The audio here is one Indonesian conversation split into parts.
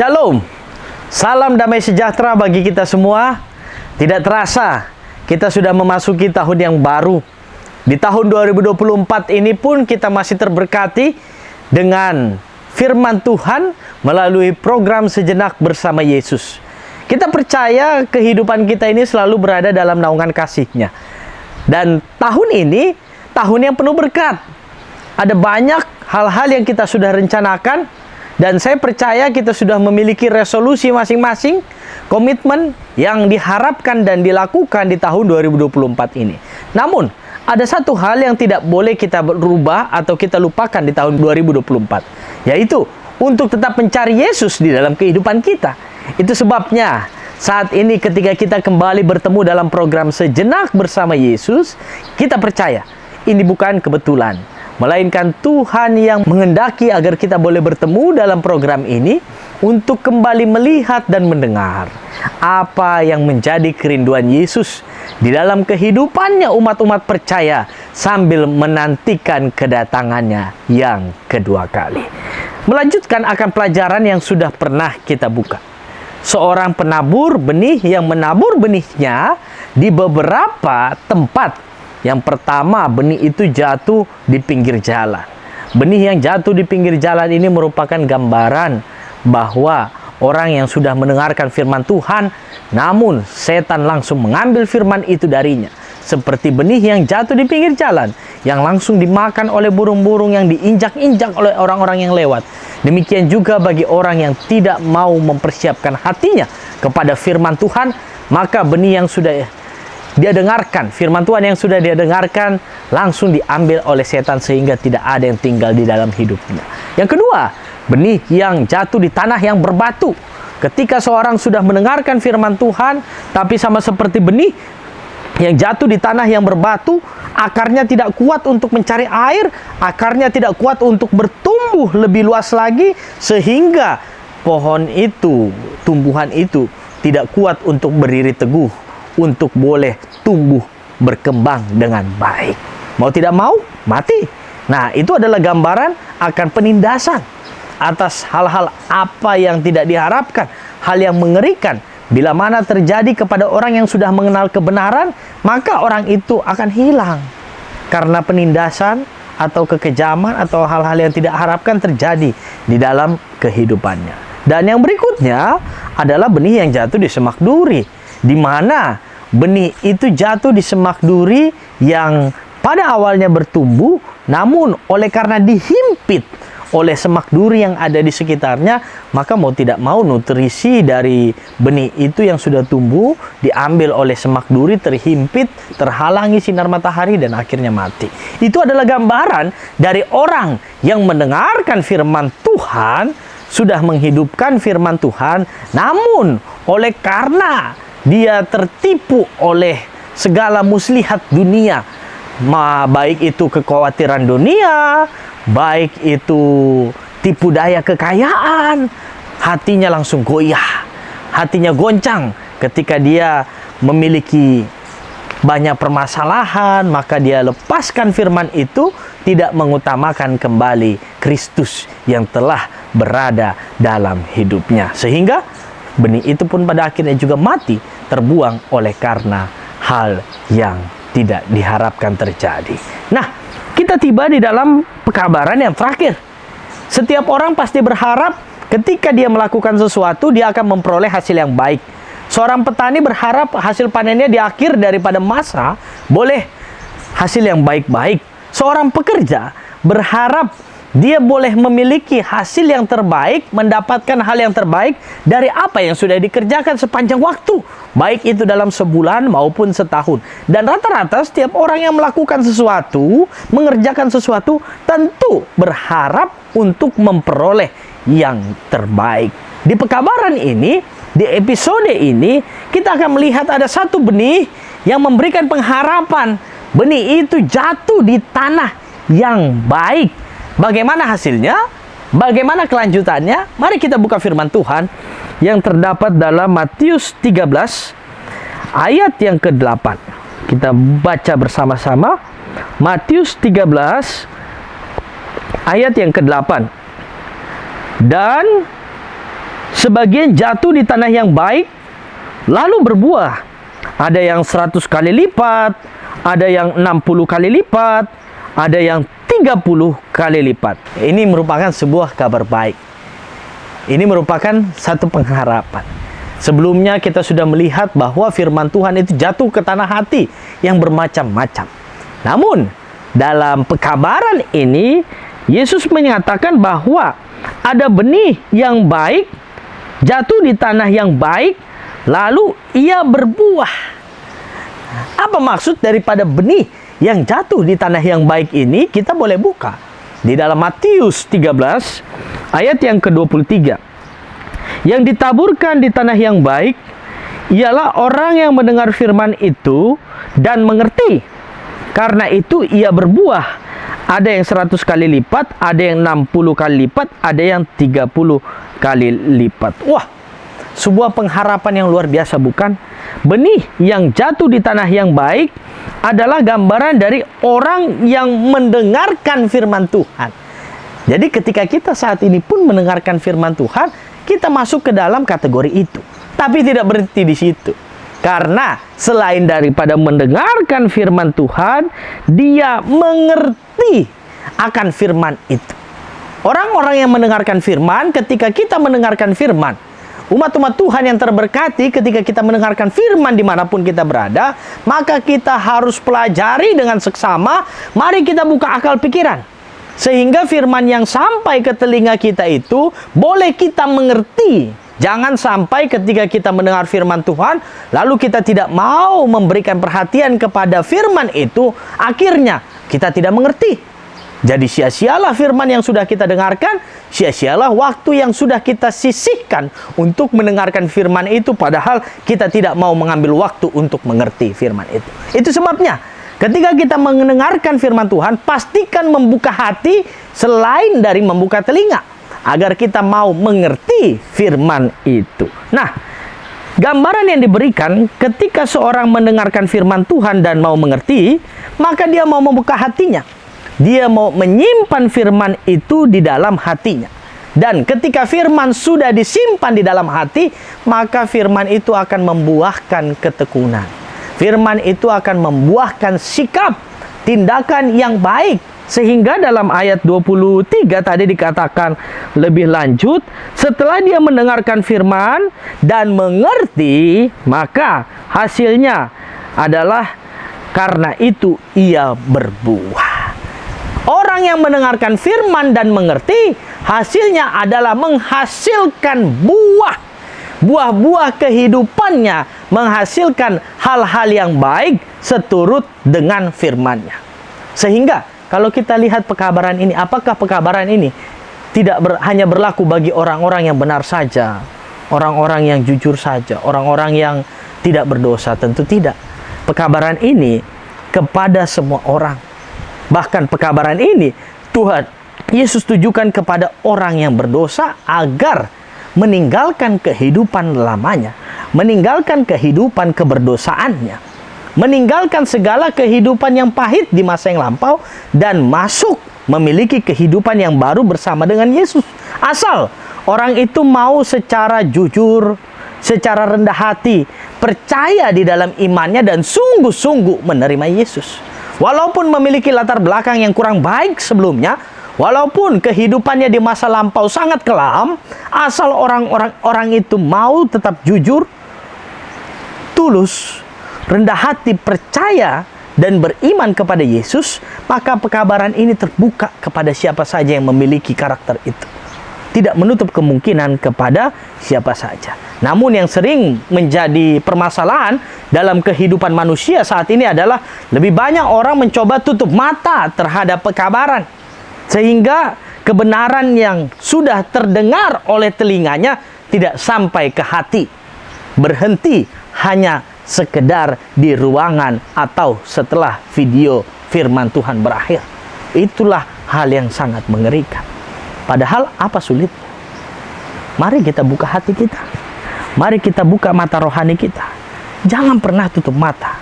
Shalom, salam damai sejahtera bagi kita semua. Tidak terasa, kita sudah memasuki tahun yang baru. Di tahun 2024 ini pun kita masih terberkati dengan firman Tuhan melalui program Sejenak Bersama Yesus. Kita percaya kehidupan kita ini selalu berada dalam naungan kasih-Nya. Dan tahun ini, tahun yang penuh berkat. Ada banyak hal-hal yang kita sudah rencanakan. Dan saya percaya kita sudah memiliki resolusi masing-masing, komitmen yang diharapkan dan dilakukan di tahun 2024 ini. Namun, ada satu hal yang tidak boleh kita rubah atau kita lupakan di tahun 2024, yaitu untuk tetap mencari Yesus di dalam kehidupan kita. Itu sebabnya saat ini ketika kita kembali bertemu dalam program Sejenak Bersama Yesus, kita percaya ini bukan kebetulan, melainkan Tuhan yang menghendaki agar kita boleh bertemu dalam program ini untuk kembali melihat dan mendengar apa yang menjadi kerinduan Yesus di dalam kehidupannya umat-umat percaya sambil menantikan kedatangannya yang kedua kali. Melanjutkan akan pelajaran yang sudah pernah kita buka. Seorang penabur benih yang menabur benihnya di beberapa tempat. Yang pertama, benih itu jatuh di pinggir jalan. Benih yang jatuh di pinggir jalan ini merupakan gambaran bahwa orang yang sudah mendengarkan firman Tuhan, namun setan langsung mengambil firman itu darinya. Seperti benih yang jatuh di pinggir jalan, yang langsung dimakan oleh burung-burung, yang diinjak-injak oleh orang-orang yang lewat. Demikian juga bagi orang yang tidak mau mempersiapkan hatinya kepada firman Tuhan, maka benih yang sudah dia dengarkan, firman Tuhan yang sudah dia dengarkan langsung diambil oleh setan sehingga tidak ada yang tinggal di dalam hidupnya. Yang kedua, benih yang jatuh di tanah yang berbatu. Ketika seorang sudah mendengarkan firman Tuhan, tapi sama seperti benih yang jatuh di tanah yang berbatu, akarnya tidak kuat untuk mencari air, akarnya tidak kuat untuk bertumbuh lebih luas lagi, sehingga pohon itu, tumbuhan itu tidak kuat untuk berdiri teguh, untuk boleh tumbuh berkembang dengan baik. Mau tidak mau, mati. Nah, itu adalah gambaran akan penindasan atas hal-hal apa yang tidak diharapkan, hal yang mengerikan. Bila mana terjadi kepada orang yang sudah mengenal kebenaran, maka orang itu akan hilang karena penindasan atau kekejaman atau hal-hal yang tidak harapkan terjadi di dalam kehidupannya. Dan yang berikutnya adalah benih yang jatuh di semak duri, di mana benih itu jatuh di semak duri yang pada awalnya bertumbuh, namun oleh karena dihimpit oleh semak duri yang ada di sekitarnya, maka mau tidak mau nutrisi dari benih itu yang sudah tumbuh diambil oleh semak duri, terhimpit, terhalangi sinar matahari dan akhirnya mati. Itu adalah gambaran dari orang yang mendengarkan firman Tuhan, sudah menghidupkan firman Tuhan, namun oleh karena dia tertipu oleh segala muslihat dunia, baik itu kekhawatiran dunia, baik itu tipu daya kekayaan, hatinya langsung goyah, hatinya goncang ketika dia memiliki banyak permasalahan, maka dia lepaskan firman itu, tidak mengutamakan kembali Kristus yang telah berada dalam hidupnya, sehingga benih itu pun pada akhirnya juga mati, terbuang oleh karena hal yang tidak diharapkan terjadi. Nah, kita tiba di dalam pekabaran yang terakhir. Setiap orang pasti berharap ketika dia melakukan sesuatu, dia akan memperoleh hasil yang baik. Seorang petani berharap hasil panennya di akhir daripada masa boleh hasil yang baik-baik. Seorang pekerja berharap dia boleh memiliki hasil yang terbaik, mendapatkan hal yang terbaik dari apa yang sudah dikerjakan sepanjang waktu, baik itu dalam sebulan maupun setahun. Dan rata-rata setiap orang yang melakukan sesuatu, mengerjakan sesuatu, tentu berharap untuk memperoleh yang terbaik. Di pekabaran ini, di episode ini, kita akan melihat ada satu benih yang memberikan pengharapan. Benih itu jatuh di tanah yang baik. Bagaimana hasilnya? Bagaimana kelanjutannya? Mari kita buka firman Tuhan yang terdapat dalam Matius 13 ayat yang ke-8. Kita baca bersama-sama Matius 13 ayat yang ke-8. Dan Sebagian jatuh di tanah yang baik, lalu berbuah. Ada yang 100 kali lipat, ada yang 60 kali lipat, ada yang 30 kali lipat. Ini merupakan sebuah kabar baik. Ini merupakan satu pengharapan. Sebelumnya kita sudah melihat bahwa firman Tuhan itu jatuh ke tanah hati yang bermacam-macam. Namun, dalam pekabaran ini, Yesus menyatakan bahwa ada benih yang baik, jatuh di tanah yang baik, lalu ia berbuah. Apa maksud daripada benih yang jatuh di tanah yang baik ini? Kita boleh buka di dalam Matius 13 ayat yang ke-23. Yang ditaburkan di tanah yang baik ialah orang yang mendengar firman itu dan mengerti. Karena itu ia berbuah. Ada yang 100 kali lipat, ada yang 60 kali lipat, ada yang 30 kali lipat. Wah, sebuah pengharapan yang luar biasa, bukan? Benih yang jatuh di tanah yang baik adalah gambaran dari orang yang mendengarkan firman Tuhan. Jadi ketika kita saat ini pun mendengarkan firman Tuhan, kita masuk ke dalam kategori itu. Tapi tidak berhenti di situ. Karena selain daripada mendengarkan firman Tuhan, dia mengerti akan firman itu. Orang-orang yang mendengarkan firman, ketika kita mendengarkan firman, umat-umat Tuhan yang terberkati, ketika kita mendengarkan firman dimanapun kita berada, maka kita harus pelajari dengan seksama. Mari kita buka akal pikiran, sehingga firman yang sampai ke telinga kita itu boleh kita mengerti. Jangan sampai ketika kita mendengar firman Tuhan, lalu kita tidak mau memberikan perhatian kepada firman itu, akhirnya kita tidak mengerti. Jadi sia-sialah firman yang sudah kita dengarkan, sia-sialah waktu yang sudah kita sisihkan untuk mendengarkan firman itu, padahal kita tidak mau mengambil waktu untuk mengerti firman itu. Itu sebabnya, ketika kita mendengarkan firman Tuhan, pastikan membuka hati selain dari membuka telinga, agar kita mau mengerti firman itu. Nah, gambaran yang diberikan ketika seorang mendengarkan firman Tuhan dan mau mengerti, maka dia mau membuka hatinya. Dia mau menyimpan firman itu di dalam hatinya. Dan ketika firman sudah disimpan di dalam hati, maka firman itu akan membuahkan ketekunan. Firman itu akan membuahkan sikap, tindakan yang baik. Sehingga dalam ayat 23 tadi dikatakan lebih lanjut, setelah dia mendengarkan firman dan mengerti, maka hasilnya adalah karena itu ia berbuah. Orang yang mendengarkan firman dan mengerti, hasilnya adalah menghasilkan buah. Buah-buah kehidupannya menghasilkan hal-hal yang baik seturut dengan firman-Nya. Sehingga kalau kita lihat pekabaran ini, apakah pekabaran ini tidak hanya berlaku bagi orang-orang yang benar saja, orang-orang yang jujur saja, orang-orang yang tidak berdosa? Tentu tidak. Pekabaran ini kepada semua orang. Bahkan pekabaran ini Tuhan Yesus tujukan kepada orang yang berdosa agar meninggalkan kehidupan lamanya, meninggalkan kehidupan keberdosaannya, meninggalkan segala kehidupan yang pahit di masa yang lampau dan masuk memiliki kehidupan yang baru bersama dengan Yesus. Asal orang itu mau secara jujur, secara rendah hati, percaya di dalam imannya dan sungguh-sungguh menerima Yesus. Walaupun memiliki latar belakang yang kurang baik sebelumnya, walaupun kehidupannya di masa lampau sangat kelam, asal orang itu mau tetap jujur, tulus, rendah hati, percaya dan beriman kepada Yesus, maka pekabaran ini terbuka kepada siapa saja yang memiliki karakter itu. Tidak menutup kemungkinan kepada siapa saja. Namun yang sering menjadi permasalahan dalam kehidupan manusia saat ini adalah lebih banyak orang mencoba tutup mata terhadap pekabaran, sehingga kebenaran yang sudah terdengar oleh telinganya tidak sampai ke hati, berhenti hanya sekedar di ruangan atau setelah video firman Tuhan berakhir. Itulah hal yang sangat mengerikan. Padahal apa sulit? Mari kita buka hati kita. Mari kita buka mata rohani kita. Jangan pernah tutup mata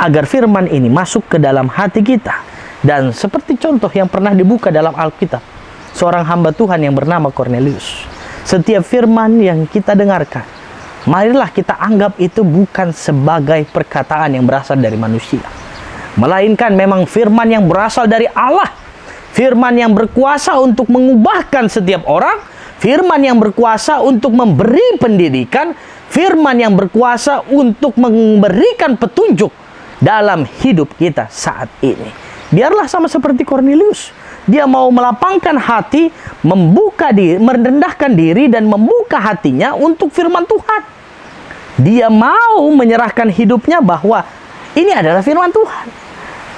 agar firman ini masuk ke dalam hati kita. Dan seperti contoh yang pernah dibuka dalam Alkitab, seorang hamba Tuhan yang bernama Kornelius. Setiap firman yang kita dengarkan, marilah kita anggap itu bukan sebagai perkataan yang berasal dari manusia, melainkan memang firman yang berasal dari Allah. Firman yang berkuasa untuk mengubahkan setiap orang, firman yang berkuasa untuk memberi pendidikan, firman yang berkuasa untuk memberikan petunjuk dalam hidup kita saat ini. Biarlah sama seperti Kornelius, dia mau melapangkan hati, membuka diri, merendahkan diri dan membuka hatinya untuk firman Tuhan. Dia mau menyerahkan hidupnya bahwa ini adalah firman Tuhan.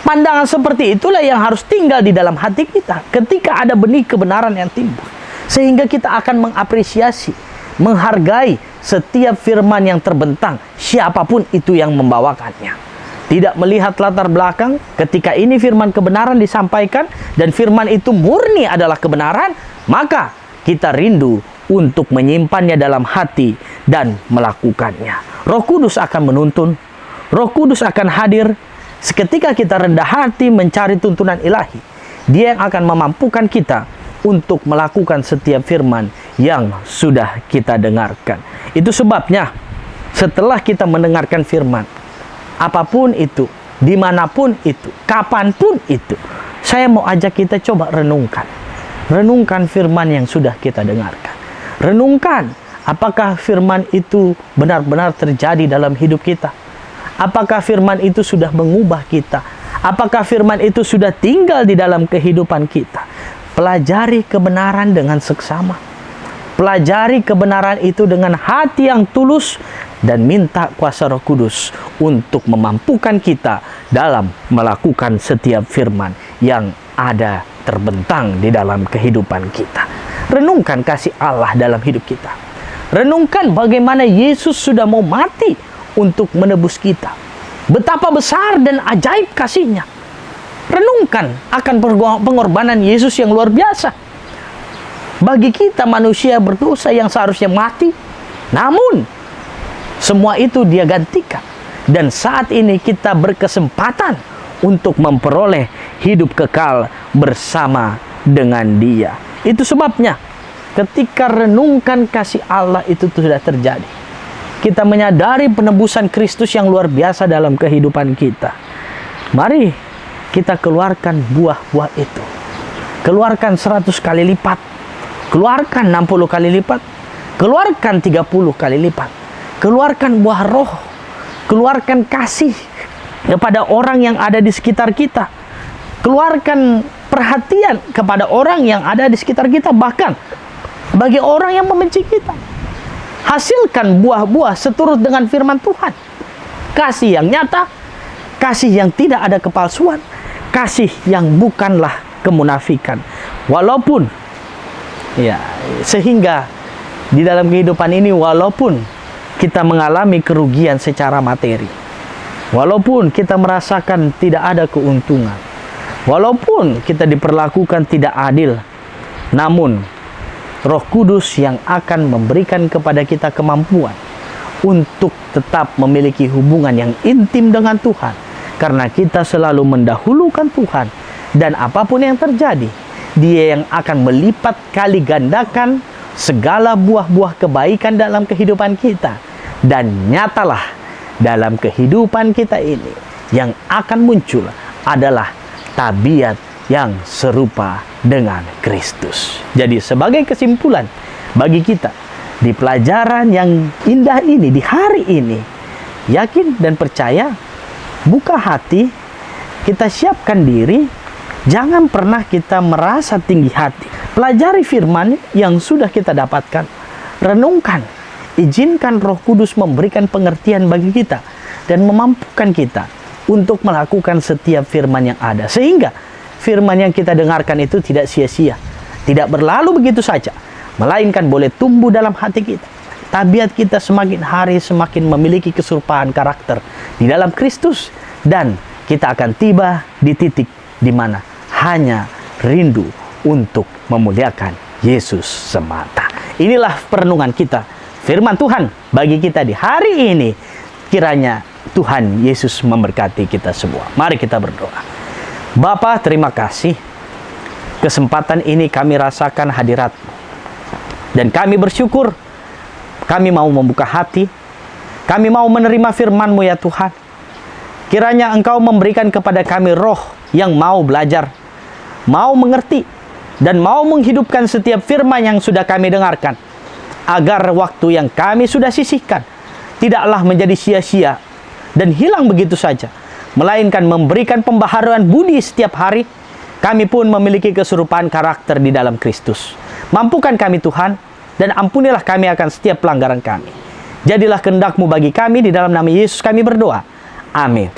Pandangan seperti itulah yang harus tinggal di dalam hati kita ketika ada benih kebenaran yang timbul. Sehingga kita akan mengapresiasi, menghargai setiap firman yang terbentang, siapapun itu yang membawakannya. Tidak melihat latar belakang, ketika ini firman kebenaran disampaikan dan firman itu murni adalah kebenaran, maka kita rindu untuk menyimpannya dalam hati dan melakukannya. Roh Kudus akan menuntun, Roh Kudus akan hadir seketika kita rendah hati mencari tuntunan ilahi. Dia yang akan memampukan kita untuk melakukan setiap firman yang sudah kita dengarkan. Itu sebabnya setelah kita mendengarkan firman, apapun itu, dimanapun itu, kapanpun itu, saya mau ajak kita coba renungkan. Renungkan firman yang sudah kita dengarkan. Renungkan, apakah firman itu benar-benar terjadi dalam hidup kita? Apakah firman itu sudah mengubah kita? Apakah firman itu sudah tinggal di dalam kehidupan kita? Pelajari kebenaran dengan seksama. Pelajari kebenaran itu dengan hati yang tulus dan minta kuasa Roh Kudus untuk memampukan kita dalam melakukan setiap firman yang ada terbentang di dalam kehidupan kita. Renungkan kasih Allah dalam hidup kita. Renungkan bagaimana Yesus sudah mau mati untuk menebus kita. Betapa besar dan ajaib kasih-Nya. Renungkan akan pengorbanan Yesus yang luar biasa. Bagi kita manusia berdosa yang seharusnya mati, namun semua itu Dia gantikan. Dan saat ini kita berkesempatan untuk memperoleh hidup kekal bersama dengan Dia. Itu sebabnya ketika renungkan kasih Allah itu sudah terjadi, kita menyadari penebusan Kristus yang luar biasa dalam kehidupan kita. Mari kita keluarkan buah-buah itu. Keluarkan 100 kali lipat. Keluarkan 60 kali lipat. Keluarkan 30 kali lipat. Keluarkan buah roh. Keluarkan kasih kepada orang yang ada di sekitar kita. Keluarkan perhatian kepada orang yang ada di sekitar kita. Bahkan bagi orang yang membenci kita. Hasilkan buah-buah seturut dengan firman Tuhan. Kasih yang nyata. Kasih yang tidak ada kepalsuan. Kasih yang bukanlah kemunafikan. Walaupun sehingga di dalam kehidupan ini, walaupun kita mengalami kerugian secara materi, walaupun kita merasakan tidak ada keuntungan, walaupun kita diperlakukan tidak adil, namun Roh Kudus yang akan memberikan kepada kita kemampuan untuk tetap memiliki hubungan yang intim dengan Tuhan. Karena kita selalu mendahulukan Tuhan. Dan apapun yang terjadi, Dia yang akan melipat kali gandakan segala buah-buah kebaikan dalam kehidupan kita. Dan nyatalah dalam kehidupan kita ini yang akan muncul adalah tabiat yang serupa dengan Kristus. Jadi sebagai kesimpulan bagi kita di pelajaran yang indah ini, di hari ini, yakin dan percaya, buka hati, kita siapkan diri, jangan pernah kita merasa tinggi hati. Pelajari firman yang sudah kita dapatkan, renungkan, izinkan Roh Kudus memberikan pengertian bagi kita dan memampukan kita untuk melakukan setiap firman yang ada. Sehingga firman yang kita dengarkan itu tidak sia-sia, tidak berlalu begitu saja, melainkan boleh tumbuh dalam hati kita. Tabiat kita semakin hari semakin memiliki keserupaan karakter di dalam Kristus, dan kita akan tiba di titik di mana hanya rindu untuk memuliakan Yesus semata. Inilah perenungan kita, firman Tuhan bagi kita di hari ini. Kiranya Tuhan Yesus memberkati kita semua. Mari kita berdoa. Bapa, terima kasih. Kesempatan ini kami rasakan hadirat-Mu. Dan kami bersyukur, kami mau membuka hati, kami mau menerima firman-Mu ya Tuhan. Kiranya Engkau memberikan kepada kami roh yang mau belajar, mau mengerti, dan mau menghidupkan setiap firman yang sudah kami dengarkan, agar waktu yang kami sudah sisihkan tidaklah menjadi sia-sia dan hilang begitu saja, melainkan memberikan pembaharuan budi setiap hari. Kami pun memiliki keserupaan karakter di dalam Kristus. Mampukan kami Tuhan, dan ampunilah kami akan setiap pelanggaran kami. Jadilah kehendak-Mu bagi kami, di dalam nama Yesus kami berdoa. Amin.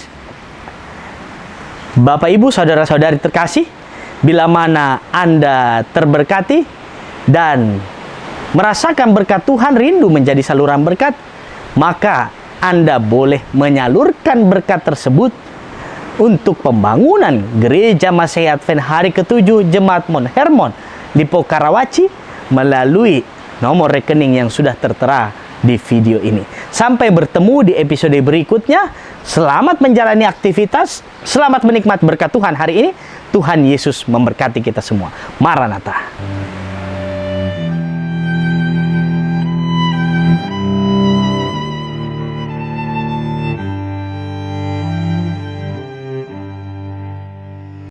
Bapak, Ibu, saudara-saudari terkasih, bila mana Anda terberkati dan merasakan berkat Tuhan, rindu menjadi saluran berkat, maka Anda boleh menyalurkan berkat tersebut untuk pembangunan Gereja Masehi Advent hari ke-7 Jemaat Mount Hermon Lipo Karawaci melalui nomor rekening yang sudah tertera di video ini. Sampai bertemu di episode berikutnya. Selamat menjalani aktivitas, selamat menikmati berkat Tuhan hari ini. Tuhan Yesus memberkati kita semua. Maranatha.